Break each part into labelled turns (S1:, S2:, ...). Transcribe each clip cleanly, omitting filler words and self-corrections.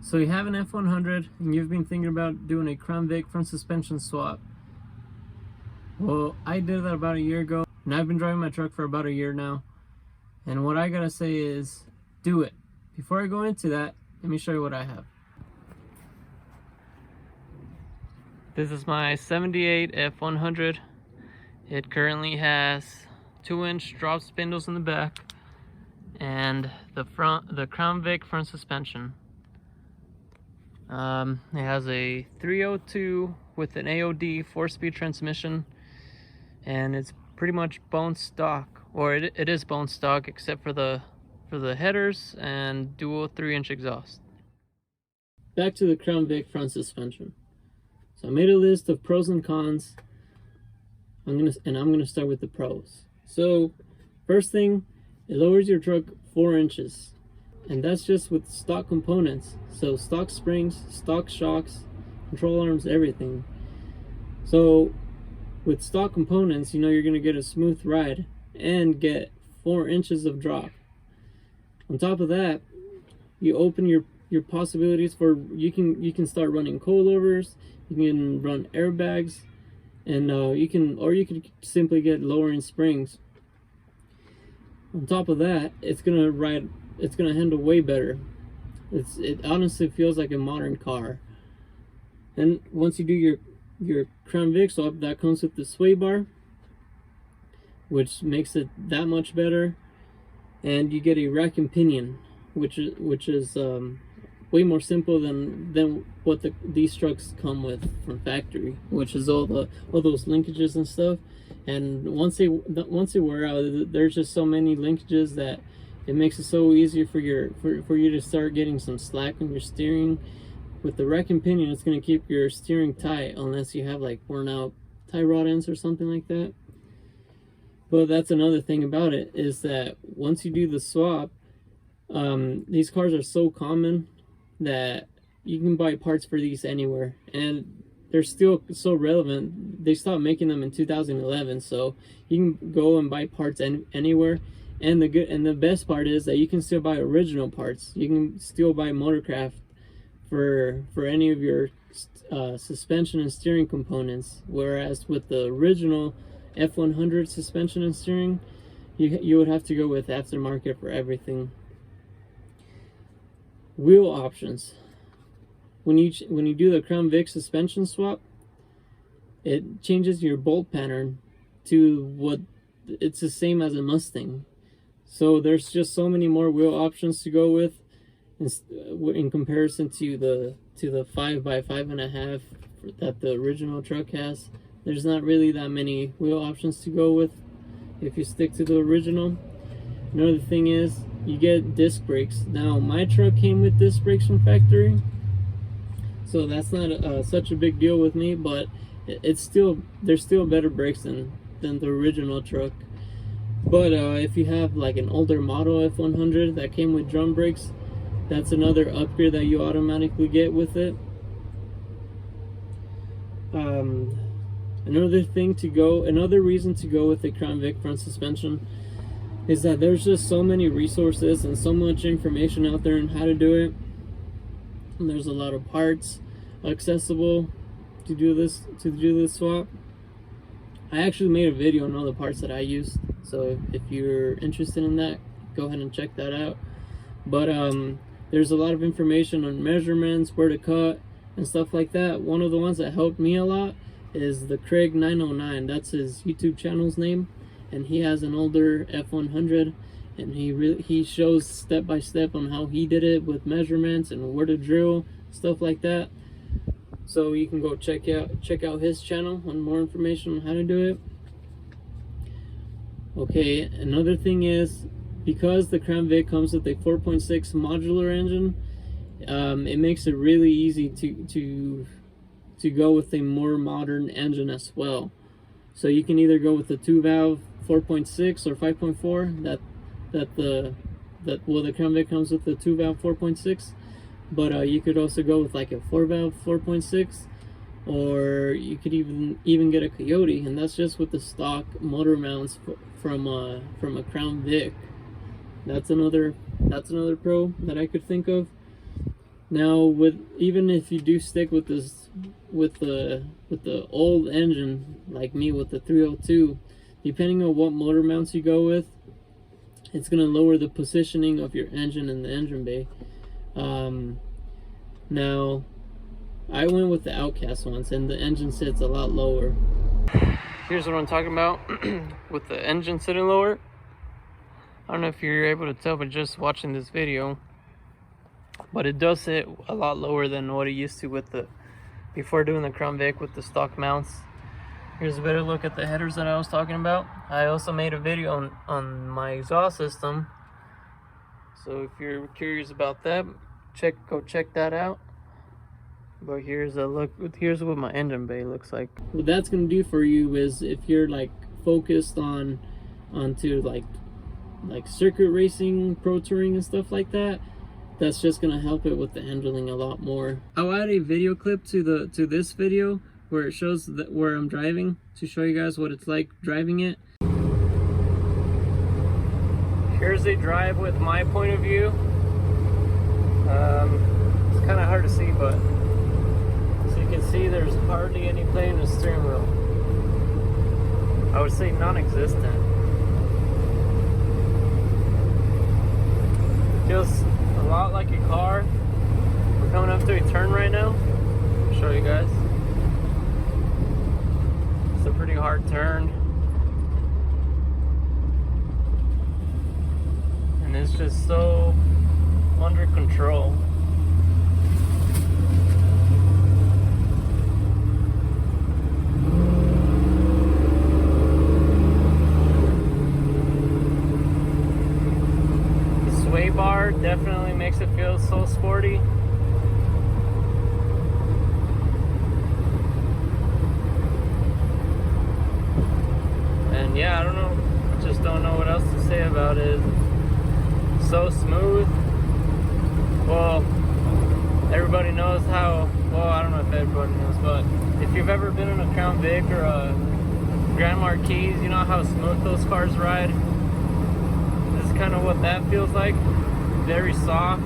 S1: So you have an F100 and you've been thinking about doing a Crown Vic front suspension swap. Well, I did that about a year ago, and I've been driving my truck for about a year now. And what I gotta say is, do it. Before I go into that, let me show you what I have. This is my 78 F100. It currently has 2-inch drop spindles in the back and the Crown Vic front suspension. It has a 302 with an AOD 4-speed transmission, and it's pretty much bone stock, or it is bone stock except for the headers and dual 3-inch exhaust. Back to the Crown Vic front suspension. So I made a list of pros and cons. I'm gonna start with the pros. So first thing, it lowers your truck 4 inches, and that's just with stock components. So stock springs, stock shocks, control arms, everything. So with stock components, you know you're gonna get a smooth ride and get 4 inches of drop. On top of that, you open your possibilities for you can start running coilovers, you can run airbags, and you could simply get lowering springs. On top of that, it's gonna handle way better. It honestly feels like a modern car. And once you do your Crown Vic swap, that comes with the sway bar, which makes it that much better, and you get a rack and pinion, which is way more simple than what these trucks come with from factory, which is all those linkages and stuff. And once they wear out, there's just so many linkages that it makes it so easier for you to start getting some slack on your steering. With the rack and pinion, it's going to keep your steering tight unless you have like worn out tie rod ends or something like that. But that's another thing about it, is that once you do the swap, these cars are so common that you can buy parts for these anywhere, and they're still so relevant. They stopped making them in 2011, so you can go and buy parts anywhere. And the best part is that you can still buy original parts. You can still buy Motorcraft for any of your suspension and steering components, whereas with the original F100 suspension and steering, you would have to go with aftermarket for everything. Wheel options. When you do the Crown Vic suspension swap, it changes your bolt pattern to what it's the same as a Mustang. So there's just so many more wheel options to go with in comparison to the 5x5.5 that the original truck has. There's not really that many wheel options to go with if you stick to the original. Another thing is you get disc brakes. Now my truck came with disc brakes from factory, so that's not such a big deal with me, but there's still better brakes than the original truck. But if you have like an older model F100 that came with drum brakes, that's another upgrade that you automatically get with it. Another reason to go with the Crown Vic front suspension is that there's just so many resources and so much information out there on how to do it. And there's a lot of parts accessible to do this swap. I actually made a video on all the parts that I used, so if you're interested in that, go ahead and check that out. But there's a lot of information on measurements, where to cut, and stuff like that. One of the ones that helped me a lot is the Craig 909. That's his YouTube channel's name, and he has an older F100, and he shows step by step on how he did it with measurements and where to drill, stuff like that. So you can go check out his channel on more information on how to do it. Okay, another thing is, because the Crown Vic comes with a 4.6 modular engine, it makes it really easy to go with a more modern engine as well. So you can either go with the 2-valve 4.6 or 5.4. The Crown Vic comes with the 2-valve 4.6, but you could also go with like a 4-valve 4.6, or you could even get a Coyote, and that's just with the stock motor mounts from a Crown Vic. That's another pro that I could think of. Now, even if you do stick with this, with the old engine, like me with the 302, depending on what motor mounts you go with, it's gonna lower the positioning of your engine in the engine bay. Now, I went with the Outcast ones, and the engine sits a lot lower. Here's what I'm talking about with the engine sitting lower. I don't know if you're able to tell by just watching this video, but it does sit a lot lower than what it used to with the before doing the Crown Vic with the stock mounts. Here's a better look at the headers that I was talking about. I also made a video on my exhaust system, so if you're curious about that, go check that out. But here's a look. Here's what my engine bay looks like. What that's gonna do for you is, if you're like focused onto like circuit racing, pro touring, and stuff like that, that's just gonna help it with the handling a lot more. I'll add a video clip to this video where it shows where I'm driving, to show you guys what it's like driving it. Here's a drive with my point of view. It's kind of hard to see, but as you can see, there's hardly any play in the steering wheel. I would say non-existent. Feels a lot like a car. We're coming up to a turn right now. I'll show you guys. It's a pretty hard turn. And it's just so under control. The sway bar definitely makes it feel so sporty. And yeah, I don't know, just don't know what else to say about it. So smooth. Well, everybody knows how, well, I don't know if everybody knows, but if you've ever been in a Crown Vic or a Grand Marquis, you know how smooth those cars ride. This is kind of what that feels like. Very soft,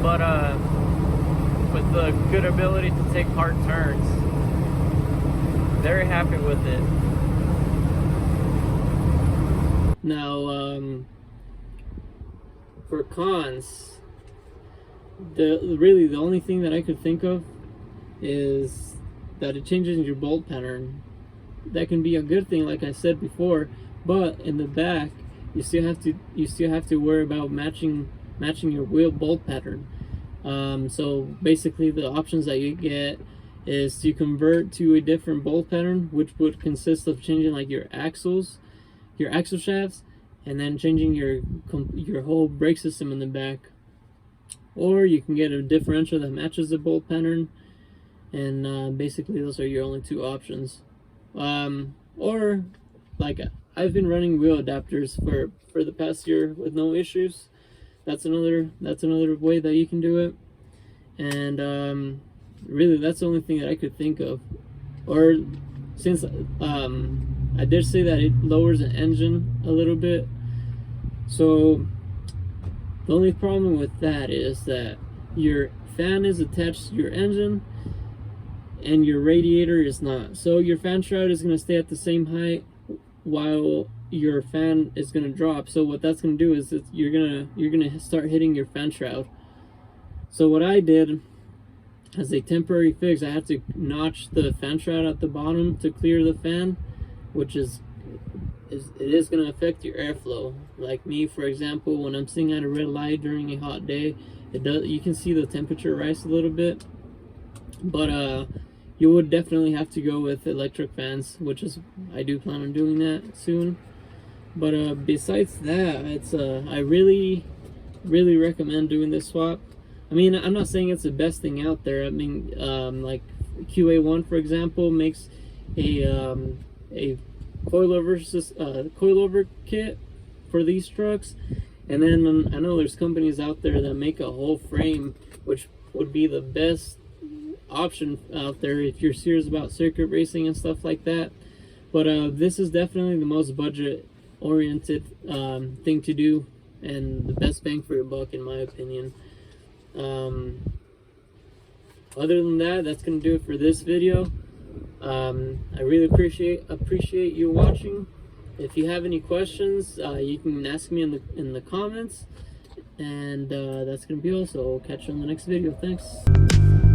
S1: but with the good ability to take hard turns. Very happy with it. Now, for cons, really the only thing that I could think of is that it changes your bolt pattern. That can be a good thing, like I said before, but in the back, you still have to worry about matching your wheel bolt pattern. So basically, the options that you get is to convert to a different bolt pattern, which would consist of changing like your axle shafts, and then changing your whole brake system in the back. Or you can get a differential that matches the bolt pattern, and basically those are your only two options. Or like I've been running wheel adapters for the past year with no issues. That's another way that you can do it. And really, that's the only thing that I could think of. Or since I did say that it lowers the engine a little bit, so the only problem with that is that your fan is attached to your engine and your radiator is not. So your fan shroud is going to stay at the same height while your fan is going to drop. So what that's going to do is you're going to start hitting your fan shroud. So what I did as a temporary fix, I had to notch the fan shroud at the bottom to clear the fan, which is going to affect your airflow. Like me, for example, when I'm sitting at a red light during a hot day, you can see the temperature rise a little bit. But you would definitely have to go with electric fans, which is, I do plan on doing that soon. But besides that, it's I really recommend doing this swap. I mean, I'm not saying it's the best thing out there. I mean, like QA1, for example, makes a coilover kit for these trucks, and then I know there's companies out there that make a whole frame, which would be the best option out there if you're serious about circuit racing and stuff like that. But this is definitely the most budget oriented thing to do, and the best bang for your buck, in my opinion. Other than that, that's gonna do it for this video. I really appreciate you watching. If you have any questions, you can ask me in the comments, and that's gonna be all. So I'll catch you on the next video. Thanks.